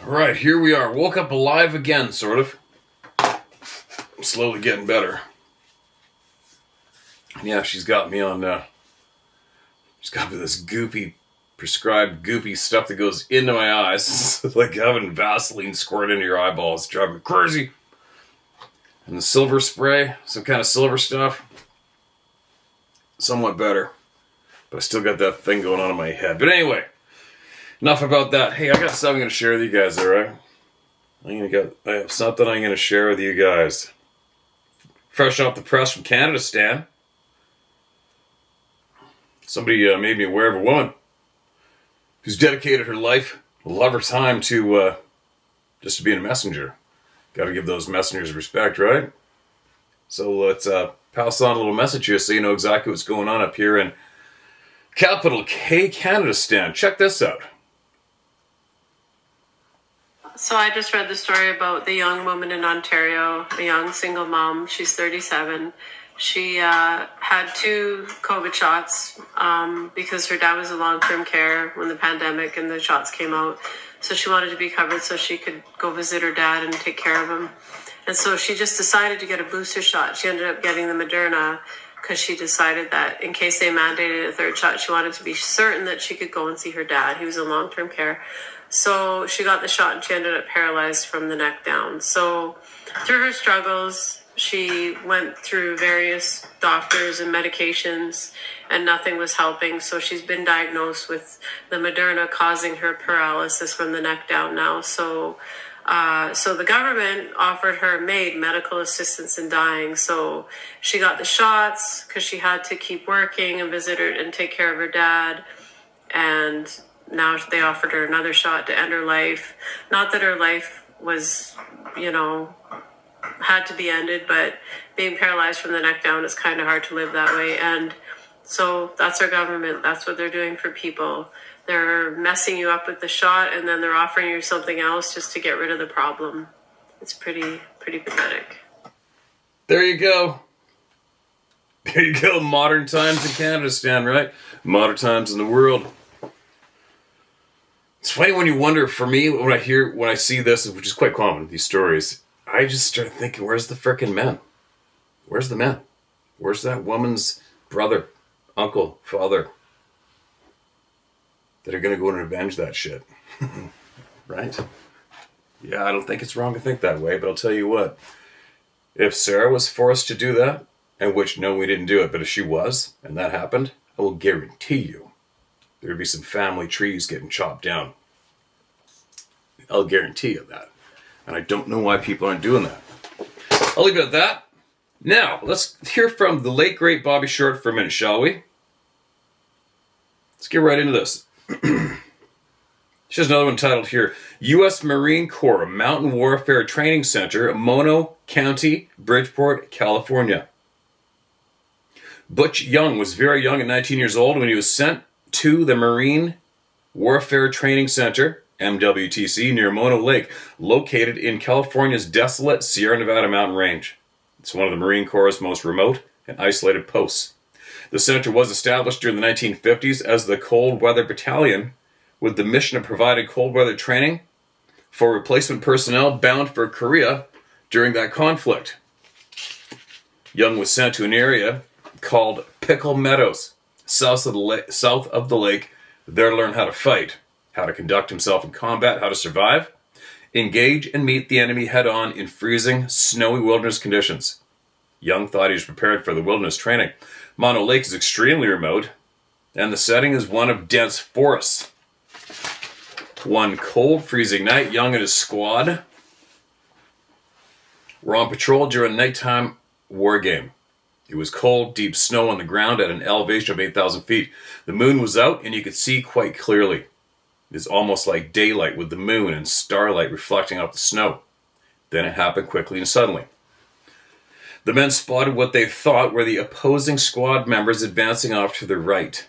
Right, here we are. Woke up alive again, sort of. Slowly getting better. Yeah, she's got me on, she's got me this prescribed goopy stuff that goes into my eyes. It's like having Vaseline squirt into your eyeballs. It's driving me crazy. And the silver spray, some kind of silver stuff. Somewhat better. But I still got that thing going on in my head. But anyway, enough about that. Hey, I got something I'm going to share with you guys, alright? I have something I'm going to share with you guys. Fresh off the press from Canada, Stan. Somebody made me aware of a woman who's dedicated her life, a lot of her time to just to being a messenger. Got to give those messengers respect, right? So let's pass on a little message here so you know exactly what's going on up here in capital K, Canada, Stan. Check this out. So I just read the story about the young woman in Ontario, a young single mom. She's 37. She had 2 COVID shots because her dad was in long-term care when the pandemic and the shots came out. So she wanted to be covered so she could go visit her dad and take care of him. And so she just decided to get a booster shot. She ended up getting the Moderna because she decided that in case they mandated a 3rd shot, she wanted to be certain that she could go and see her dad. He was in long-term care. So she got the shot and she ended up paralyzed from the neck down. So through her struggles, she went through various doctors and medications and nothing was helping. So she's been diagnosed with the Moderna causing her paralysis from the neck down now. So the government offered her medical assistance in dying. So she got the shots because she had to keep working and visit her and take care of her dad. And now they offered her another shot to end her life. Not that her life was, had to be ended, but being paralyzed from the neck down is kind of hard to live that way. And so that's our government. That's what they're doing for people. They're messing you up with the shot and then they're offering you something else just to get rid of the problem. It's pretty pathetic. There you go. There you go. Modern times in Canada, Stan, right? Modern times in the world. It's funny when you wonder, for me, when I see this, which is quite common, these stories, I just start thinking, where's the frickin' men? Where's the men? Where's that woman's brother, uncle, father that are going to go and avenge that shit? Right? Yeah, I don't think it's wrong to think that way, but I'll tell you what. If Sarah was forced to do that, and which, no, we didn't do it, but if she was, and that happened, I will guarantee you there would be some family trees getting chopped down. I'll guarantee you that. And I don't know why people aren't doing that. I'll leave it at that. Now, let's hear from the late, great Bobby Short for a minute, shall we? Let's get right into this. She has another one titled here, U.S. Marine Corps Mountain Warfare Training Center, Mono County, Bridgeport, California. Butch Young was very young at 19 years old when he was sent to the Marine Warfare Training Center, MWTC, near Mono Lake, located in California's desolate Sierra Nevada mountain range. It's one of the Marine Corps' most remote and isolated posts. The center was established during the 1950s as the Cold Weather Battalion, with the mission of providing cold weather training for replacement personnel bound for Korea during that conflict. Young was sent to an area called Pickle Meadows, south of the lake, there to learn how to fight, how to conduct himself in combat, how to survive, engage and meet the enemy head-on in freezing, snowy wilderness conditions. Young thought he was prepared for the wilderness training. Mono Lake is extremely remote, and the setting is one of dense forests. One cold, freezing night, Young and his squad were on patrol during a nighttime war game. It was cold, deep snow on the ground at an elevation of 8,000 feet. The moon was out and you could see quite clearly. It was almost like daylight with the moon and starlight reflecting off the snow. Then it happened quickly and suddenly. The men spotted what they thought were the opposing squad members advancing off to the right.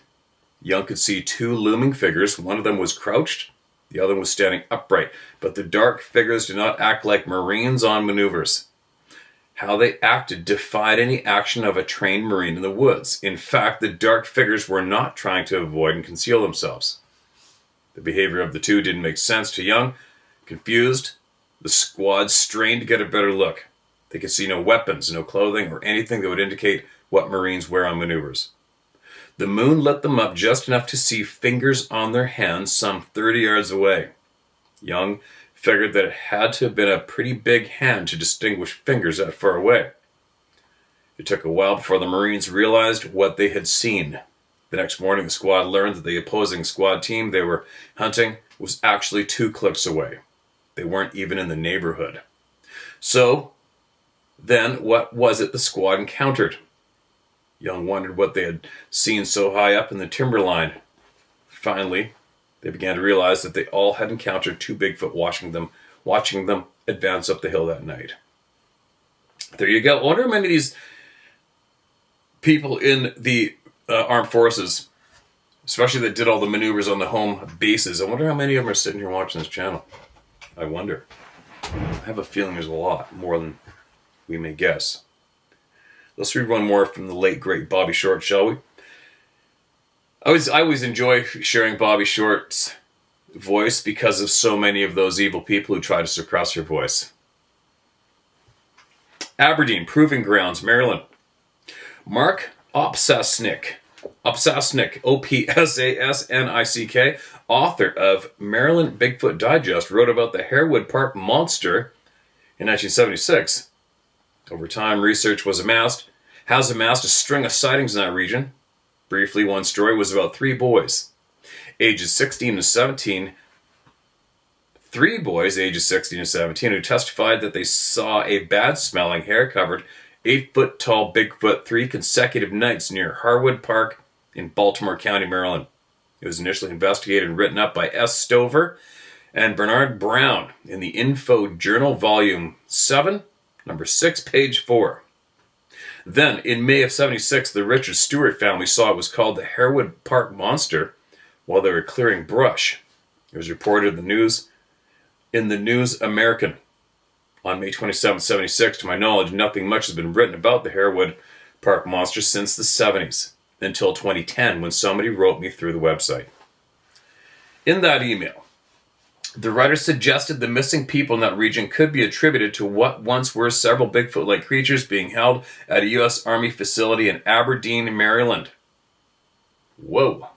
Young could see 2 looming figures. One of them was crouched, the other was standing upright. But the dark figures did not act like Marines on maneuvers. How they acted defied any action of a trained Marine in the woods. In fact, the dark figures were not trying to avoid and conceal themselves. The behavior of the 2 didn't make sense to Young, Confused, the squad strained to get a better look. They could see no weapons, no clothing, or anything that would indicate what Marines wear on maneuvers. The moon lit them up just enough to see fingers on their hands some 30 yards away. Young figured that it had to have been a pretty big hand to distinguish fingers that far away. It took a while before the Marines realized what they had seen. The next morning, the squad learned that the opposing squad team they were hunting was actually 2 clicks away. They weren't even in the neighborhood. So, then what was it the squad encountered? Young wondered what they had seen so high up in the timberline. Finally, they began to realize that they all had encountered 2 Bigfoot watching them advance up the hill that night. There you go. I wonder how many of these people in the armed forces, especially that did all the maneuvers on the home bases, I wonder how many of them are sitting here watching this channel. I wonder. I have a feeling there's a lot, more than we may guess. Let's read one more from the late, great Bobby Short, shall we? I always enjoy sharing Bobby Short's voice because of so many of those evil people who try to suppress her voice. Aberdeen, Proving Grounds, Maryland. Mark Opsasnick, O-P-S-A-S-N-I-C-K, author of Maryland Bigfoot Digest, wrote about the Harewood Park Monster in 1976. Over time, research has amassed a string of sightings in that region. Briefly, one story was about 3 boys, ages 16 to 17. 3 boys, ages 16 to 17, who testified that they saw a bad-smelling, hair-covered, 8-foot-tall Bigfoot 3 consecutive nights near Harwood Park in Baltimore County, Maryland. It was initially investigated and written up by S. Stover and Bernard Brown in the Info Journal, Volume 7, Number 6, page 4. Then, in May of 76, the Richard Stewart family saw what was called the Harewood Park Monster while they were clearing brush. It was reported in the News American. On May 27, 76, to my knowledge, nothing much has been written about the Harewood Park Monster since the 70s, until 2010, when somebody wrote me through the website. In that email, the writer suggested the missing people in that region could be attributed to what once were several Bigfoot-like creatures being held at a U.S. Army facility in Aberdeen, Maryland. Whoa.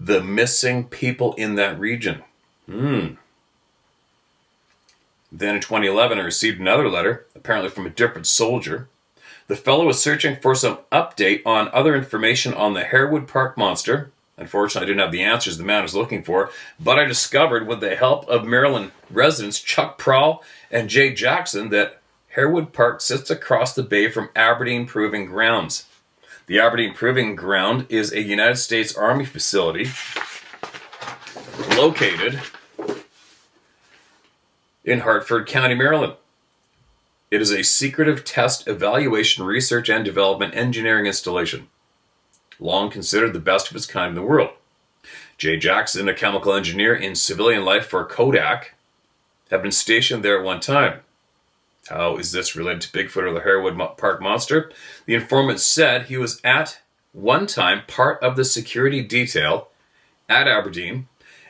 The missing people in that region. Then in 2011, I received another letter, apparently from a different soldier. The fellow was searching for some update on other information on the Harewood Park Monster. Unfortunately, I didn't have the answers the man was looking for, but I discovered with the help of Maryland residents Chuck Prowl and Jay Jackson that Harewood Park sits across the bay from Aberdeen Proving Grounds. The Aberdeen Proving Ground is a United States Army facility located in Hartford County, Maryland. It is a secretive test, evaluation, research, and development engineering installation, long considered the best of its kind in the world. Jay Jackson, a chemical engineer in civilian life for Kodak, had been stationed there at one time. How is this related to Bigfoot or the Harewood Park Monster? The informant said he was at one time part of the security detail at Aberdeen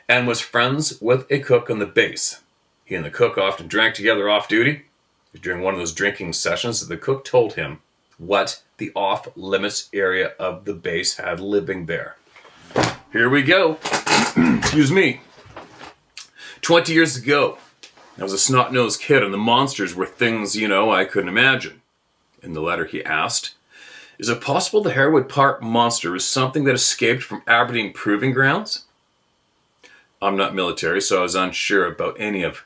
and was friends with a cook on the base. He and the cook often drank together off duty. It was during one of those drinking sessions that the cook told him what the off-limits area of the base had living there. Here we go. Excuse me. 20 years ago, I was a snot-nosed kid, and the monsters were things, I couldn't imagine. In the letter, he asked, is it possible the Harewood Park Monster is something that escaped from Aberdeen Proving Grounds? I'm not military, so I was unsure about any of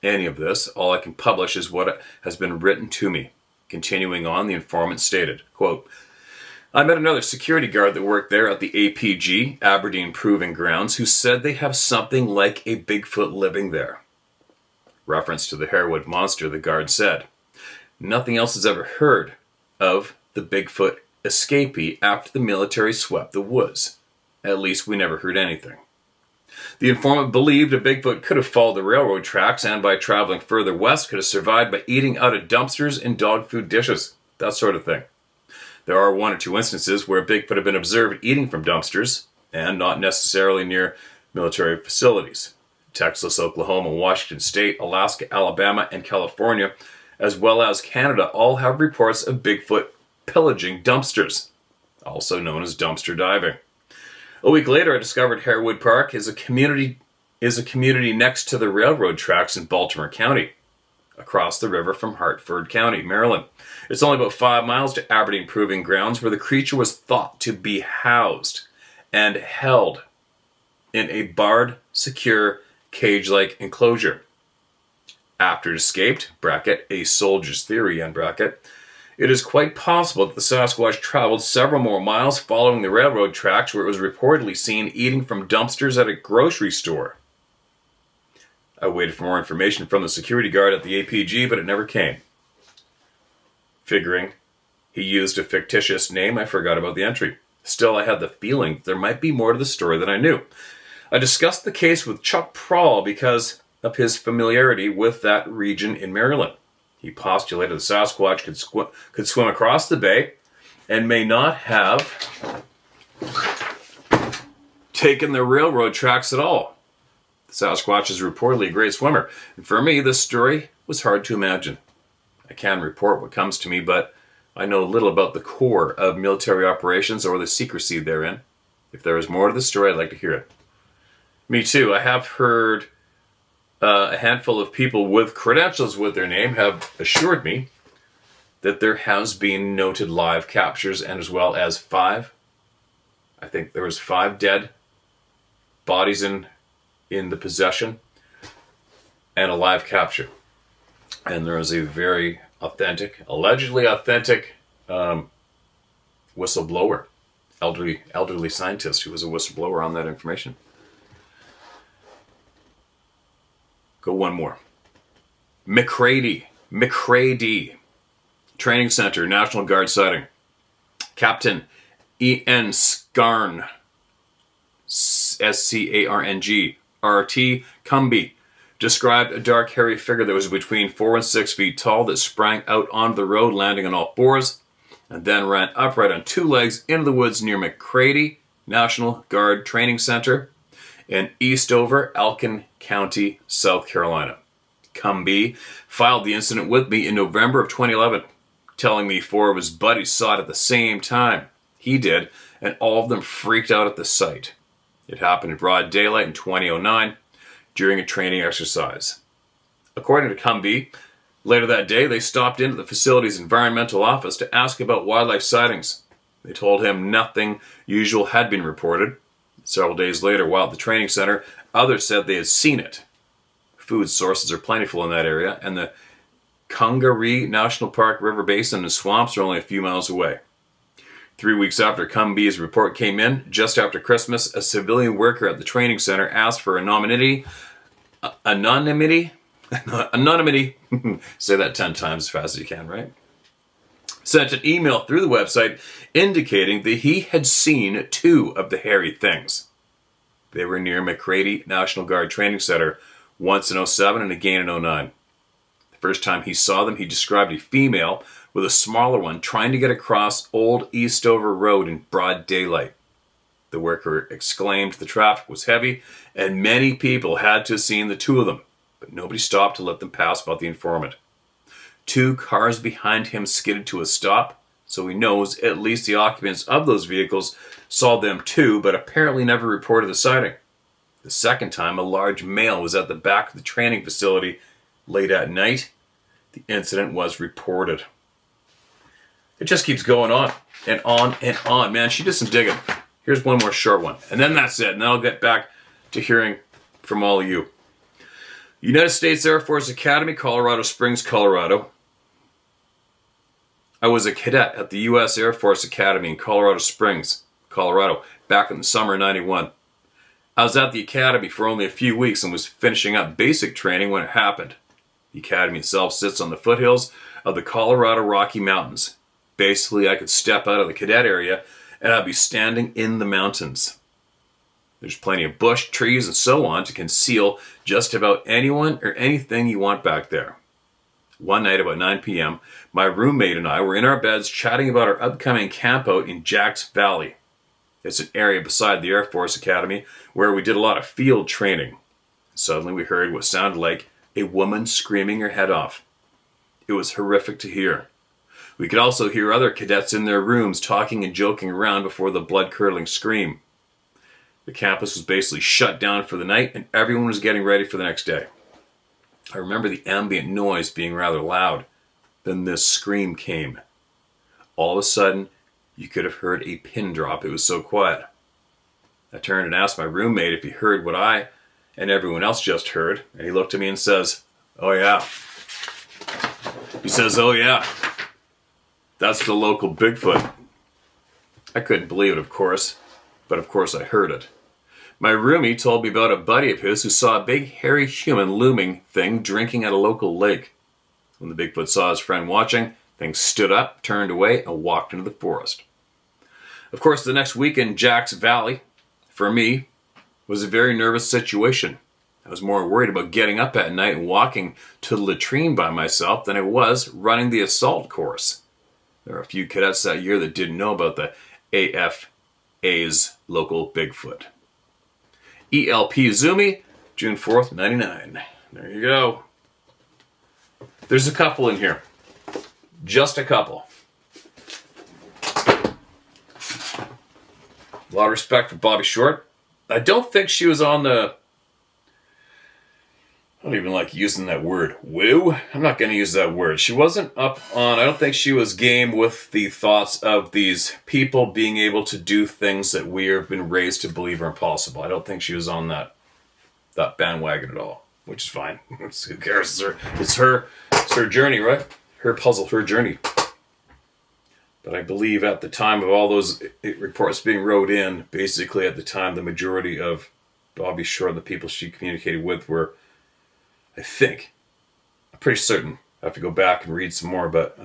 this. All I can publish is what has been written to me. Continuing on, the informant stated, quote, I met another security guard that worked there at the APG, Aberdeen Proving Grounds, who said they have something like a Bigfoot living there. Reference to the Harewood Monster, the guard said. Nothing else is ever heard of the Bigfoot escapee after the military swept the woods. At least we never heard anything. The informant believed a Bigfoot could have followed the railroad tracks and by traveling further west could have survived by eating out of dumpsters and dog food dishes. That sort of thing. There are 1 or 2 instances where Bigfoot have been observed eating from dumpsters and not necessarily near military facilities. Texas, Oklahoma, Washington State, Alaska, Alabama, and California, as well as Canada, all have reports of Bigfoot pillaging dumpsters, also known as dumpster diving. A week later, I discovered Harewood Park is a community next to the railroad tracks in Baltimore County, across the river from Hartford County, Maryland. It's only about 5 miles to Aberdeen Proving Grounds, where the creature was thought to be housed and held in a barred, secure, cage-like enclosure. After it escaped, bracket, a soldier's theory, end bracket, it is quite possible that the Sasquatch traveled several more miles following the railroad tracks, where it was reportedly seen eating from dumpsters at a grocery store. I waited for more information from the security guard at the APG, but it never came. Figuring he used a fictitious name, I forgot about the entry. Still, I had the feeling that there might be more to the story than I knew. I discussed the case with Chuck Prawl because of his familiarity with that region in Maryland. He postulated the Sasquatch could swim across the bay and may not have taken the railroad tracks at all. The Sasquatch is reportedly a great swimmer, and for me, this story was hard to imagine. I can report what comes to me, but I know little about the core of military operations or the secrecy therein. If there is more to the story, I'd like to hear it. Me too. I have heard a handful of people with credentials with their name have assured me that there has been noted live captures, and as well as 5. I think there was 5 dead bodies in the possession and a live capture. And there was a very allegedly authentic whistleblower, elderly scientist who was a whistleblower on that information. Go one more. McCready Training Center, National Guard sighting. Captain E.N. Scarn, S-C-A-R-N-G, R.T. Cumby, described a dark, hairy figure that was between 4 and 6 feet tall that sprang out onto the road, landing on all fours, and then ran upright on 2 legs into the woods near McCready National Guard Training Center in Eastover, Elkin County, South Carolina. Cumby filed the incident with me in November of 2011, telling me 4 of his buddies saw it at the same time he did, and all of them freaked out at the sight. It happened in broad daylight in 2009 during a training exercise. According to Cumby, later that day they stopped into the facility's environmental office to ask about wildlife sightings. They told him nothing usual had been reported. Several days later, while at the training center, others said they had seen it. Food sources are plentiful in that area, and the Congaree National Park River Basin and swamps are only a few miles away. 3 weeks after Cumby's report came in, just after Christmas, a civilian worker at the training center asked for anonymity, say that 10 times as fast as you can, right? Sent an email through the website indicating that he had seen 2 of the hairy things. They were near McCready National Guard Training Center, once in 2007 and again in 2009. The first time he saw them, he described a female with a smaller one trying to get across Old Eastover Road in broad daylight. The worker exclaimed the traffic was heavy and many people had to have seen the 2 of them, but nobody stopped to let them pass about the informant. 2 cars behind him skidded to a stop, so he knows at least the occupants of those vehicles saw them too, but apparently never reported the sighting. The second time, a large male was at the back of the training facility late at night. The incident was reported. It just keeps going on and on and on. Man, she did some digging. Here's one more short one, and then that's it, and then I'll get back to hearing from all of you. United States Air Force Academy, Colorado Springs, Colorado. I was a cadet at the U.S. Air Force Academy in Colorado Springs, Colorado, back in the summer of '91. I was at the academy for only a few weeks and was finishing up basic training when it happened. The academy itself sits on the foothills of the Colorado Rocky Mountains. Basically, I could step out of the cadet area and I'd be standing in the mountains. There's plenty of bush, trees, and so on to conceal just about anyone or anything you want back there. One night about 9 p.m., my roommate and I were in our beds chatting about our upcoming campout in Jacks Valley. It's an area beside the Air Force Academy where we did a lot of field training. Suddenly we heard what sounded like a woman screaming her head off. It was horrific to hear. We could also hear other cadets in their rooms talking and joking around before the blood-curdling scream. The campus was basically shut down for the night, and everyone was getting ready for the next day. I remember the ambient noise being rather loud. Then this scream came. All of a sudden, you could have heard a pin drop. It was so quiet. I turned and asked my roommate if he heard what I and everyone else just heard, and he looked at me and says, "Oh yeah." He says, "Oh yeah. That's the local Bigfoot." I couldn't believe it, of course, but of course I heard it. My roomie told me about a buddy of his who saw a big hairy human looming thing drinking at a local lake. When the Bigfoot saw his friend watching, things stood up, turned away, and walked into the forest. Of course, the next week in Jack's Valley, for me, was a very nervous situation. I was more worried about getting up at night and walking to the latrine by myself than I was running the assault course. There were a few cadets that year that didn't know about the AFA's local Bigfoot. ELP Zoomy, June 4th, 99. There you go. There's a couple in here. Just a couple. A lot of respect for Bobby Short. I don't think she was on the... I don't even like using that word. Woo? I'm not going to use that word. She wasn't up on... I don't think she was game with the thoughts of these people being able to do things that we have been raised to believe are impossible. I don't think she was on that bandwagon at all, which is fine. Who cares? It's her journey, right? Her puzzle, her journey. But I believe at the time of all those reports being wrote in, basically at the time, the majority of Bobby Short and the people she communicated with were, I think, I'm pretty certain, I have to go back and read some more, but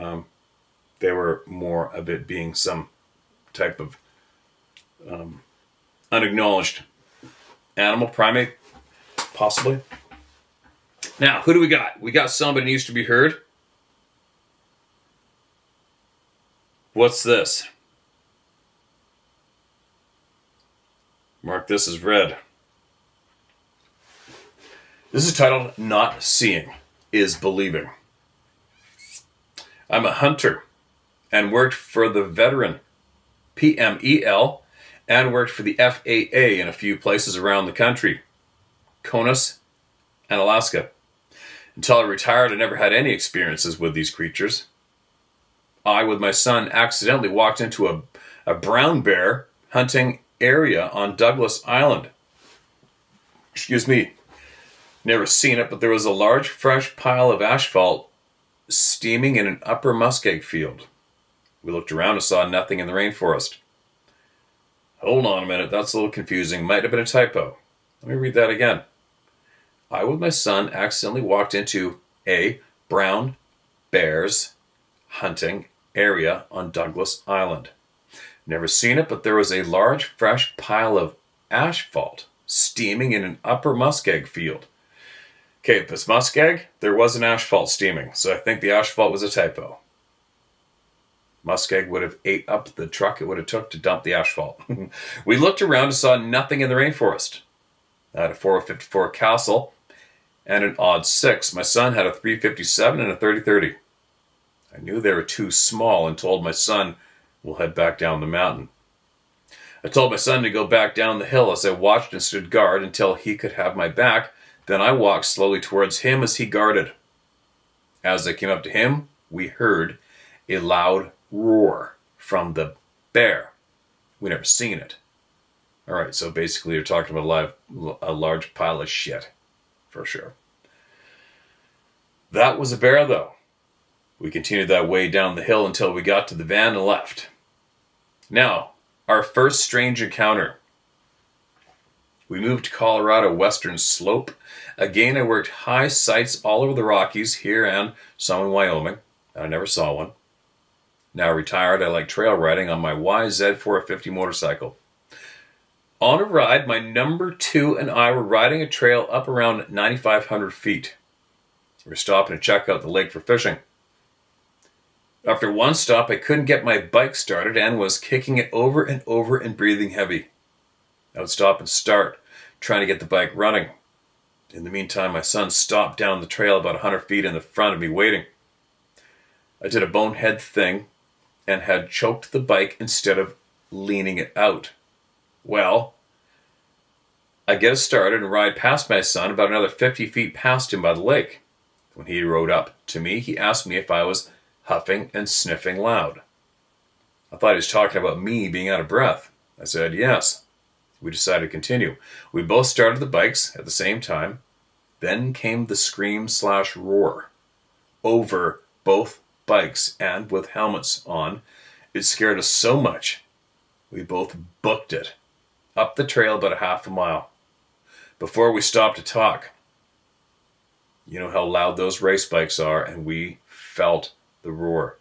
they were more of it being some type of unacknowledged animal, primate, possibly. Now, who do we got? We got somebody who needs to be heard. What's this? Mark this as red. This is titled Not Seeing is Believing. I'm a hunter and worked for the veteran PMEL and worked for the FAA in a few places around the country, Conus and Alaska. Until I retired, I never had any experiences with these creatures. I, with my son, accidentally walked into a brown bear hunting area on Douglas Island. Excuse me. Never seen it, but there was a large fresh pile of asphalt steaming in an upper muskeg field. We looked around and saw nothing in the rainforest. Hold on a minute, that's a little confusing. Might have been a typo. Let me read that again. I, with my son, accidentally walked into a brown bears hunting area on Douglas Island. Never seen it, but there was a large fresh pile of asphalt steaming in an upper muskeg field. Okay, if it's muskeg, there was an asphalt steaming, so I think the asphalt was a typo. Muskeg would have ate up the truck it would have took to dump the asphalt. We looked around and saw nothing in the rainforest. I had a 454 Castle and an odd 6. My son had a 357 and a 30-30. I knew they were too small and told my son, we'll head back down the mountain. I told my son to go back down the hill as I watched and stood guard until he could have my back. Then I walked slowly towards him as he guarded. As I came up to him, we heard a loud roar from the bear. We never seen it. All right, so basically you're talking about a large pile of shit, for sure. That was a bear, though. We continued that way down the hill until we got to the van and left. Now, our first strange encounter. We moved to Colorado Western Slope. Again, I worked high sites all over the Rockies, here and some in Wyoming. I never saw one. Now retired, I like trail riding on my YZ450 motorcycle. On a ride, my number 2 and I were riding a trail up around 9,500 feet. We were stopping to check out the lake for fishing. After one stop, I couldn't get my bike started and was kicking it over and over and breathing heavy. I would stop and start, trying to get the bike running. In the meantime, my son stopped down the trail about 100 feet in the front of me waiting. I did a bonehead thing and had choked the bike instead of leaning it out. Well, I get us started and ride past my son about another 50 feet past him by the lake. When he rode up to me, he asked me if I was huffing and sniffing loud. I thought he was talking about me being out of breath. I said yes. We decided to continue. We both started the bikes at the same time. Then came the scream/roar over both bikes, and with helmets on, it scared us so much we both booked it up the trail about a half a mile. Before we stopped to talk, you know how loud those race bikes are, and we felt the roar.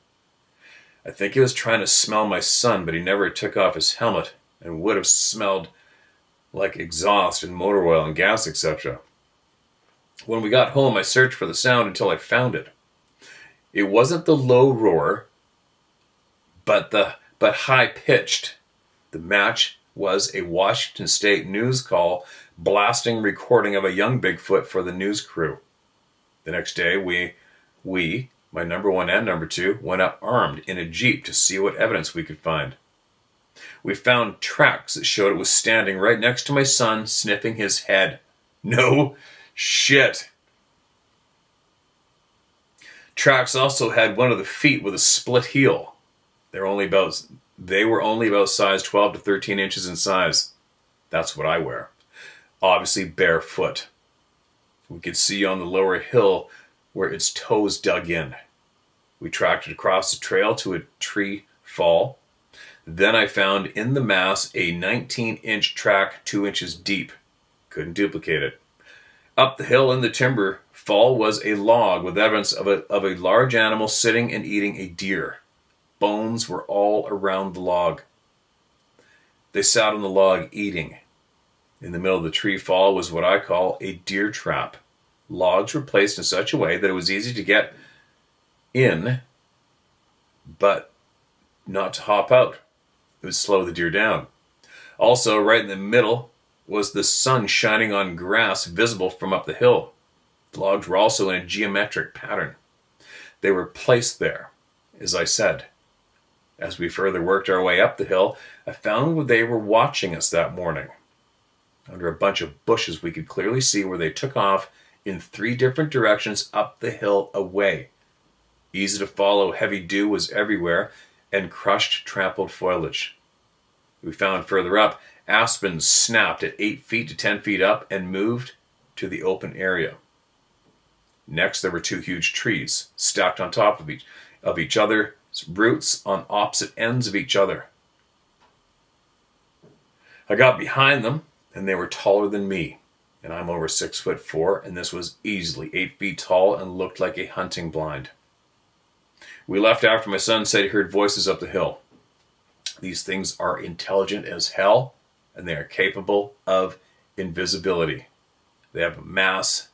I think he was trying to smell my son, but he never took off his helmet and would have smelled like exhaust and motor oil and gas, etc. When we got home, I searched for the sound until I found it. It wasn't the low roar, but high-pitched. The match was a Washington State news call blasting recording of a young Bigfoot for the news crew. The next day, we, my number one and number two, went up armed in a Jeep to see what evidence we could find. We found tracks that showed it was standing right next to my son, sniffing his head. No shit. Tracks also had one of the feet with a split heel. They were only about size 12 to 13 inches in size. That's what I wear. Obviously barefoot. We could see on the lower hill where its toes dug in. We tracked it across the trail to a tree fall. Then I found in the mass a 19-inch track 2 inches deep. Couldn't duplicate it. Up the hill in the timber fall was a log with evidence of a large animal sitting and eating a deer. Bones were all around the log. They sat on the log eating. In the middle of the tree fall was what I call a deer trap. Logs were placed in such a way that it was easy to get in, but not to hop out. It would slow the deer down. Also, right in the middle was the sun shining on grass visible from up the hill. The logs were also in a geometric pattern. They were placed there, as I said. As we further worked our way up the hill, I found they were watching us that morning. Under a bunch of bushes, we could clearly see where they took off in 3 different directions up the hill away. Easy to follow, heavy dew was everywhere, and crushed, trampled foliage. We found further up, aspens snapped at 8 feet to 10 feet up and moved to the open area. Next, there were 2 huge trees, stacked on top of each other, roots on opposite ends of each other. I got behind them, and they were taller than me, and I'm over 6'4", and this was easily 8 feet tall and looked like a hunting blind. We left after my son said he heard voices up the hill. These things are intelligent as hell, and they are capable of invisibility. They have mass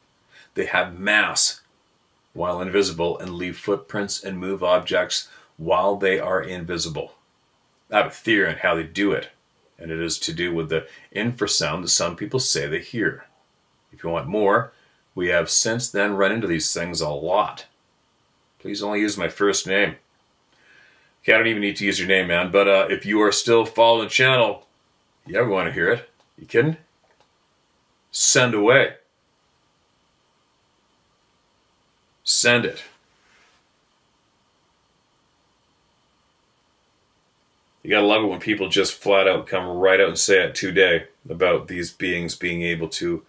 while invisible and leave footprints and move objects while they are invisible. I have a theory on how they do it, and it is to do with the infrasound that some people say they hear. If you want more, we have since then run into these things a lot. Please only use my first name. Okay, I don't even need to use your name, man, but if you are still following the channel, you ever want to hear it? You kidding? Send away. Send it. You gotta love it when people just flat out come right out and say it today about these beings being able to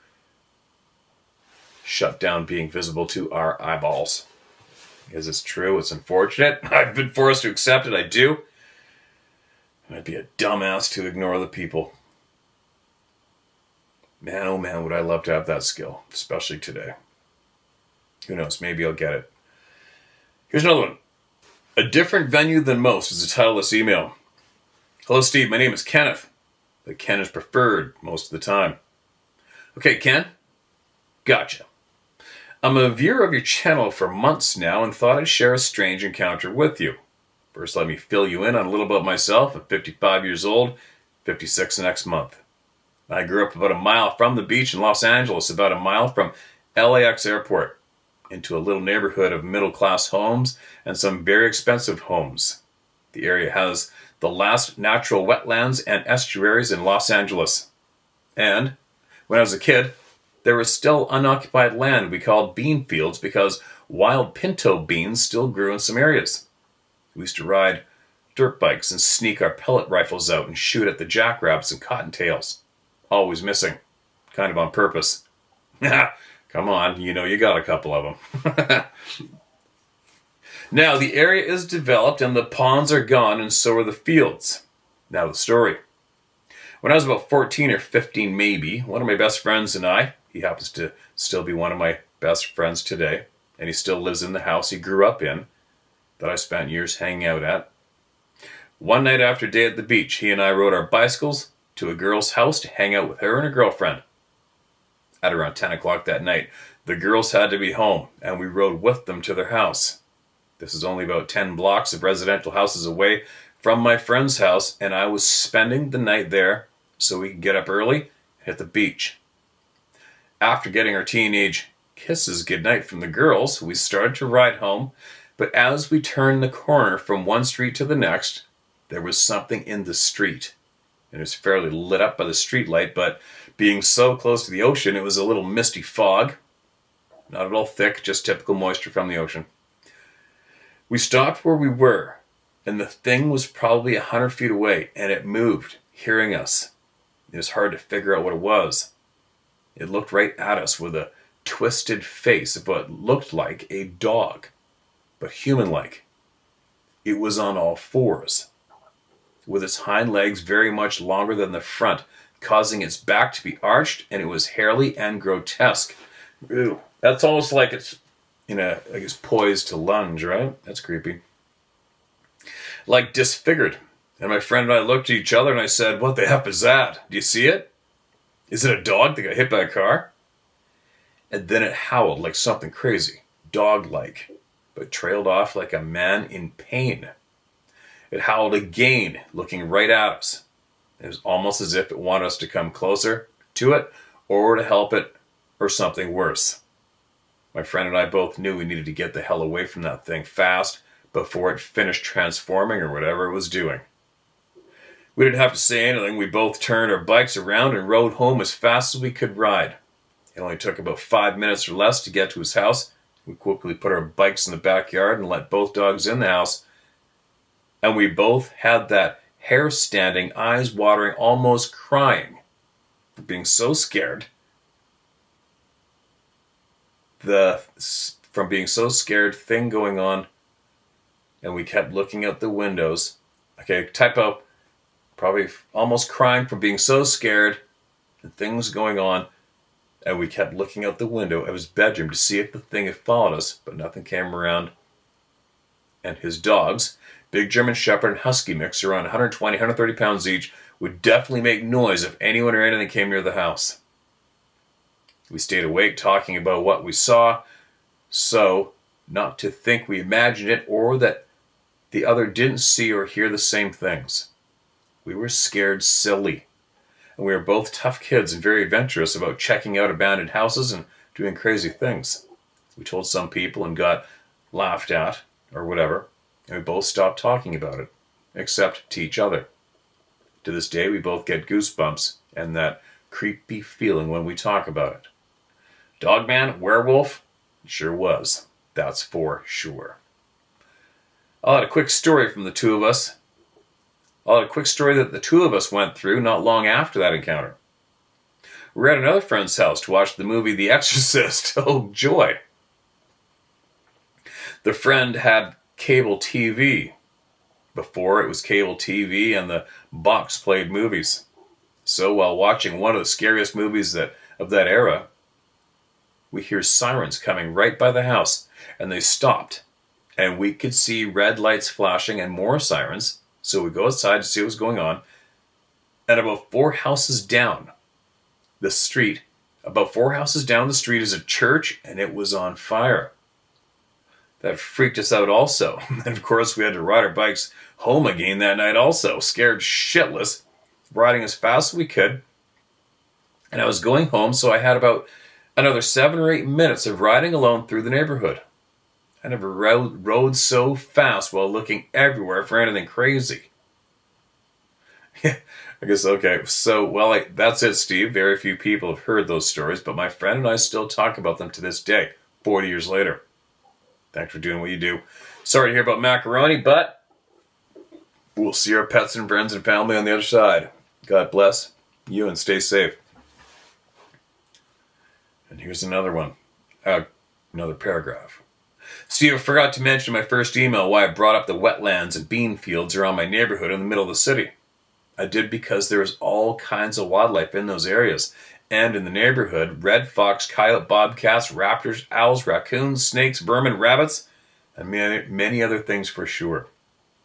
shut down being visible to our eyeballs. Because it's true, it's unfortunate. I've been forced to accept it, I do. And I'd be a dumbass to ignore the people. Man, oh man, would I love to have that skill, especially today. Who knows, maybe I'll get it. Here's another one. A different venue than most is the title of this email. Hello, Steve. My name is Kenneth, but Ken is preferred most of the time. Okay, Ken. Gotcha. I'm a viewer of your channel for months now and thought I'd share a strange encounter with you. First, let me fill you in on a little about myself. I'm 55 years old, 56 next month. I grew up about a mile from the beach in Los Angeles, about a mile from LAX airport, into a little neighborhood of middle-class homes and some very expensive homes. The area has the last natural wetlands and estuaries in Los Angeles. And when I was a kid, there was still unoccupied land we called bean fields because wild pinto beans still grew in some areas. We used to ride dirt bikes and sneak our pellet rifles out and shoot at the jackrabbits and cottontails. Always missing. Kind of on purpose. Come on, you know you got a couple of them. Now, the area is developed and the ponds are gone and so are the fields. Now the story. When I was about 14 or 15 maybe, one of my best friends and I, he happens to still be one of my best friends today, and he still lives in the house he grew up in, that I spent years hanging out at. One night after day at the beach, he and I rode our bicycles to a girl's house to hang out with her and her girlfriend. At around 10 o'clock that night, the girls had to be home, and we rode with them to their house. This is only about 10 blocks of residential houses away from my friend's house, and I was spending the night there so we could get up early and hit the beach. After getting our teenage kisses goodnight from the girls, we started to ride home, but as we turned the corner from one street to the next, there was something in the street. It was fairly lit up by the street light, but being so close to the ocean, it was a little misty fog. Not at all thick, just typical moisture from the ocean. We stopped where we were, and the thing was probably 100 feet away, and it moved, hearing us. It was hard to figure out what it was. It looked right at us with a twisted face of what looked like a dog, but human-like. It was on all fours, with its hind legs very much longer than the front, causing its back to be arched, and it was hairy and grotesque. Ew. That's almost like it's like it's poised to lunge, right? That's creepy. Like disfigured. And my friend and I looked at each other and I said, "What the F is that? Do you see it? Is it a dog that got hit by a car?" And then it howled like something crazy, dog-like, but trailed off like a man in pain. It howled again, looking right at us. It was almost as if it wanted us to come closer to it, or to help it, or something worse. My friend and I both knew we needed to get the hell away from that thing fast before it finished transforming or whatever it was doing. We didn't have to say anything. We both turned our bikes around and rode home as fast as we could ride. It only took about 5 minutes or less to get to his house. We quickly put our bikes in the backyard and let both dogs in the house. And we both had that hair standing, eyes watering, almost crying, for being so scared. From being so scared, thing going on, and we kept looking out the windows. Okay, typo. Probably almost crying from being so scared, and things going on, and we kept looking out the window of his bedroom to see if the thing had followed us, but nothing came around. And his dogs, big German Shepherd and Husky mix, around 120, 130 pounds each, would definitely make noise if anyone or anything came near the house. We stayed awake talking about what we saw, so not to think we imagined it or that the other didn't see or hear the same things. We were scared silly, and we were both tough kids and very adventurous about checking out abandoned houses and doing crazy things. We told some people and got laughed at, or whatever, and we both stopped talking about it, except to each other. To this day, we both get goosebumps and that creepy feeling when we talk about it. Dogman, werewolf, sure was. That's for sure. I'll add a quick story from the two of us. I'll add a quick story that the two of us went through not long after that encounter. We were at another friend's house to watch the movie The Exorcist. Oh, joy. The friend had cable TV. Before it was cable TV and the box played movies. So while watching one of the scariest movies of that era, we hear sirens coming right by the house, and they stopped. And we could see red lights flashing and more sirens, so we go outside to see what's going on. And about 4 houses down the street is a church, and it was on fire. That freaked us out also. And of course, we had to ride our bikes home again that night also, scared shitless, riding as fast as we could. And I was going home, so I had about another 7 or 8 minutes of riding alone through the neighborhood. I never rode so fast while looking everywhere for anything crazy. I guess, okay. So, well, that's it, Steve. Very few people have heard those stories, but my friend and I still talk about them to this day, 40 years later. Thanks for doing what you do. Sorry to hear about macaroni, but we'll see our pets and friends and family on the other side. God bless you and stay safe. And here's another one. Another paragraph. Steve, I forgot to mention in my first email why I brought up the wetlands and bean fields around my neighborhood in the middle of the city. I did because there is all kinds of wildlife in those areas. And in the neighborhood, red fox, coyote, bobcats, raptors, owls, raccoons, snakes, vermin, rabbits, and many other things for sure.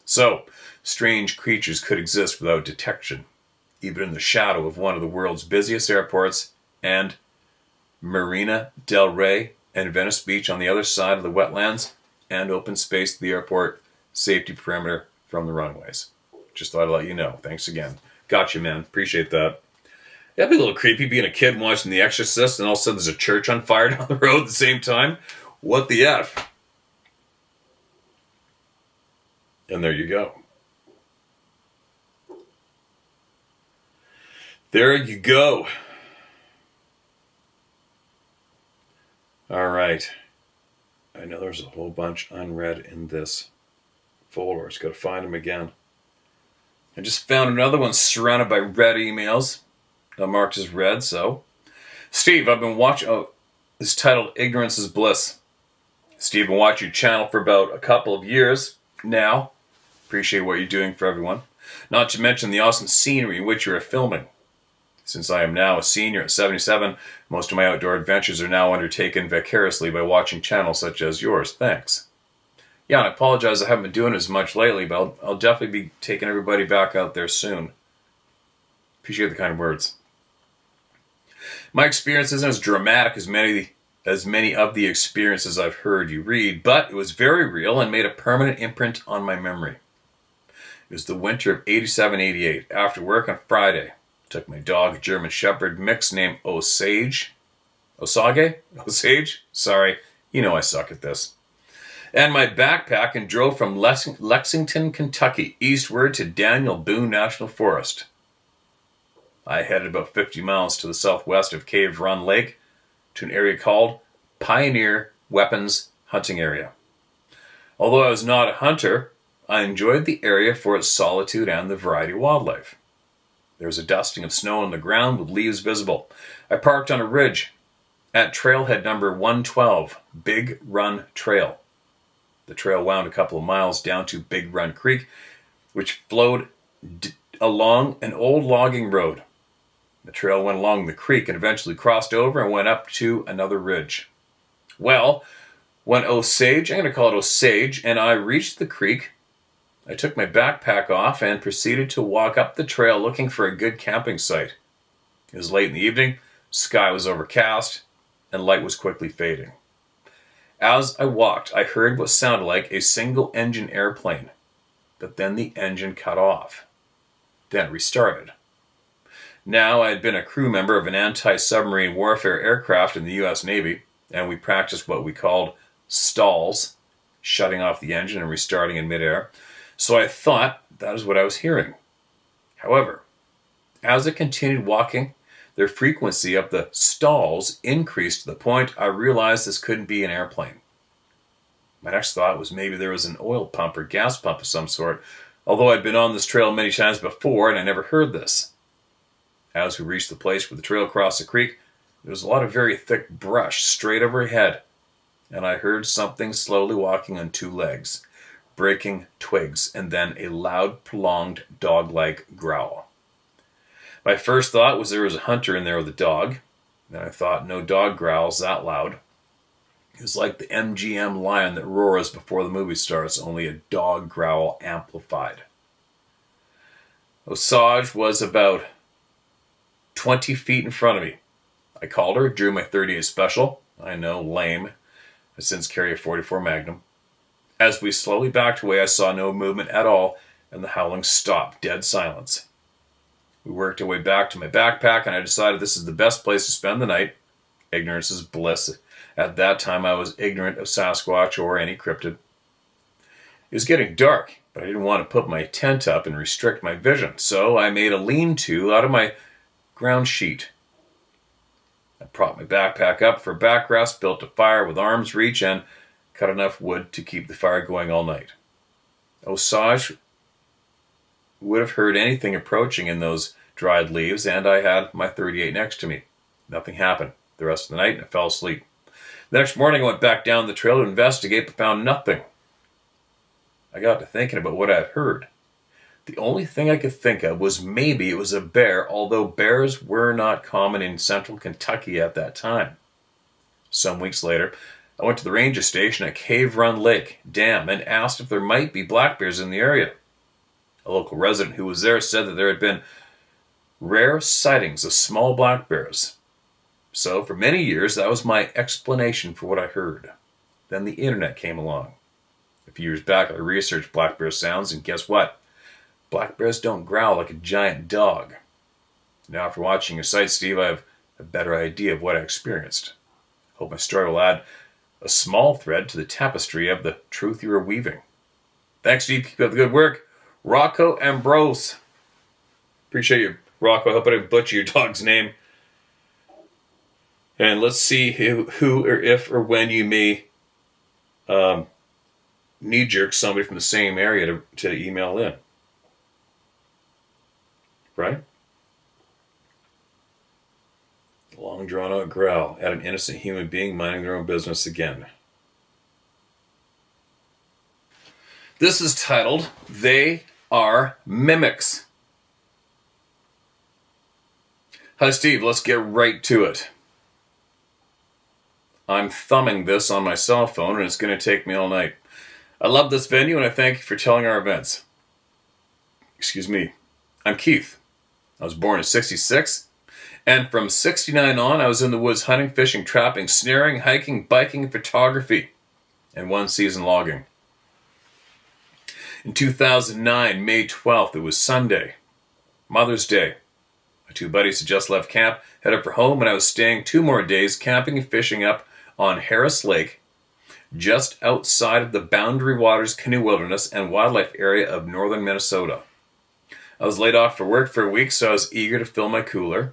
So, strange creatures could exist without detection, even in the shadow of one of the world's busiest airports and Marina del Rey and Venice Beach on the other side of the wetlands and open space to the airport safety perimeter from the runways. Just thought I'd let you know. Thanks again. Gotcha, man. Appreciate that. That'd be a little creepy being a kid watching The Exorcist and all of a sudden there's a church on fire down the road at the same time. What the F? And there you go. There you go. All right. I know there's a whole bunch unread in this folder. Just got to find them again. I just found another one surrounded by red emails. Not marked as red, so. Steve, I've been watching... Oh, it's titled Ignorance is Bliss. Steve, I've been watching your channel for about a couple of years now. Appreciate what you're doing for everyone. Not to mention the awesome scenery in which you are filming. Since I am now a senior at 77, most of my outdoor adventures are now undertaken vicariously by watching channels such as yours. Thanks. Yeah, and I apologize I haven't been doing as much lately, but I'll definitely be taking everybody back out there soon. Appreciate the kind words. My experience isn't as dramatic as many of the experiences I've heard you read, but it was very real and made a permanent imprint on my memory. It was the winter of 87-88. After work on Friday, took my dog, a German Shepherd mix named Osage. Sorry, you know I suck at this. And my backpack and drove from Lexington, Kentucky, eastward to Daniel Boone National Forest. I headed about 50 miles to the southwest of Cave Run Lake to an area called Pioneer Weapons Hunting Area. Although I was not a hunter, I enjoyed the area for its solitude and the variety of wildlife. There was a dusting of snow on the ground with leaves visible. I parked on a ridge at trailhead number 112, Big Run Trail. The trail wound a couple of miles down to Big Run Creek, which flowed along an old logging road. The trail went along the creek and eventually crossed over and went up to another ridge. Well, when Osage, I'm going to call it Osage, and I reached the creek, I took my backpack off and proceeded to walk up the trail looking for a good camping site. It was late in the evening, sky was overcast, and light was quickly fading. As I walked, I heard what sounded like a single-engine airplane, but then the engine cut off. Then it restarted. Now, I had been a crew member of an anti-submarine warfare aircraft in the U.S. Navy, and we practiced what we called stalls, shutting off the engine and restarting in midair. So I thought that is what I was hearing. However, as I continued walking, the frequency of the stalls increased to the point I realized this couldn't be an airplane. My next thought was maybe there was an oil pump or gas pump of some sort, although I'd been on this trail many times before and I never heard this. As we reached the place where the trail crossed the creek, there was a lot of very thick brush straight overhead, and I heard something slowly walking on two legs, breaking twigs, and then a loud, prolonged, dog-like growl. My first thought was there was a hunter in there with a dog. Then I thought, no dog growls that loud. It was like the MGM lion that roars before the movie starts, only a dog growl amplified. Osage was about 20 feet in front of me. I called her, drew my .38 special. I know, lame. I since carry a .44 Magnum. As we slowly backed away, I saw no movement at all, and the howling stopped, dead silence. We worked our way back to my backpack, and I decided this is the best place to spend the night. Ignorance is bliss. At that time, I was ignorant of Sasquatch or any cryptid. It was getting dark, but I didn't want to put my tent up and restrict my vision, so I made a lean-to out of my ground sheet. I propped my backpack up for backrest, built a fire with arm's reach, and cut enough wood to keep the fire going all night. Osage would have heard anything approaching in those dried leaves, and I had my 38 next to me. Nothing happened the rest of the night, and I fell asleep. The next morning, I went back down the trail to investigate, but found nothing. I got to thinking about what I had heard. The only thing I could think of was maybe it was a bear, although bears were not common in central Kentucky at that time. Some weeks later, I went to the ranger station at Cave Run Lake Dam and asked if there might be black bears in the area. A local resident who was there said that there had been rare sightings of small black bears. So for many years, that was my explanation for what I heard. Then the internet came along. A few years back, I researched black bear sounds, and guess what? Black bears don't growl like a giant dog. Now, after watching your site, Steve, I have a better idea of what I experienced. Hope my story will add a small thread to the tapestry of the truth you are weaving. Thanks, Steve. Keep up the good work. Rocco Ambrose. Appreciate you, Rocco. I hope I didn't butcher your dog's name. And let's see who or if or when you may knee-jerk somebody from the same area to email in. Right? Long drawn-out growl at an innocent human being minding their own business again. This is titled, They Are Mimics. Hi, Steve. Let's get right to it. I'm thumbing this on my cell phone, and it's going to take me all night. I love this venue, and I thank you for telling our events. Excuse me. I'm Keith. I was born in 1966, and from 1969 on, I was in the woods hunting, fishing, trapping, snaring, hiking, biking, and photography, and one season logging. In 2009, May 12th, it was Sunday, Mother's Day. My two buddies had just left camp, headed for home, and I was staying 2 more days camping and fishing up on Harris Lake, just outside of the Boundary Waters Canoe Wilderness and Wildlife Area of northern Minnesota. I was laid off for work for a week, so I was eager to fill my cooler.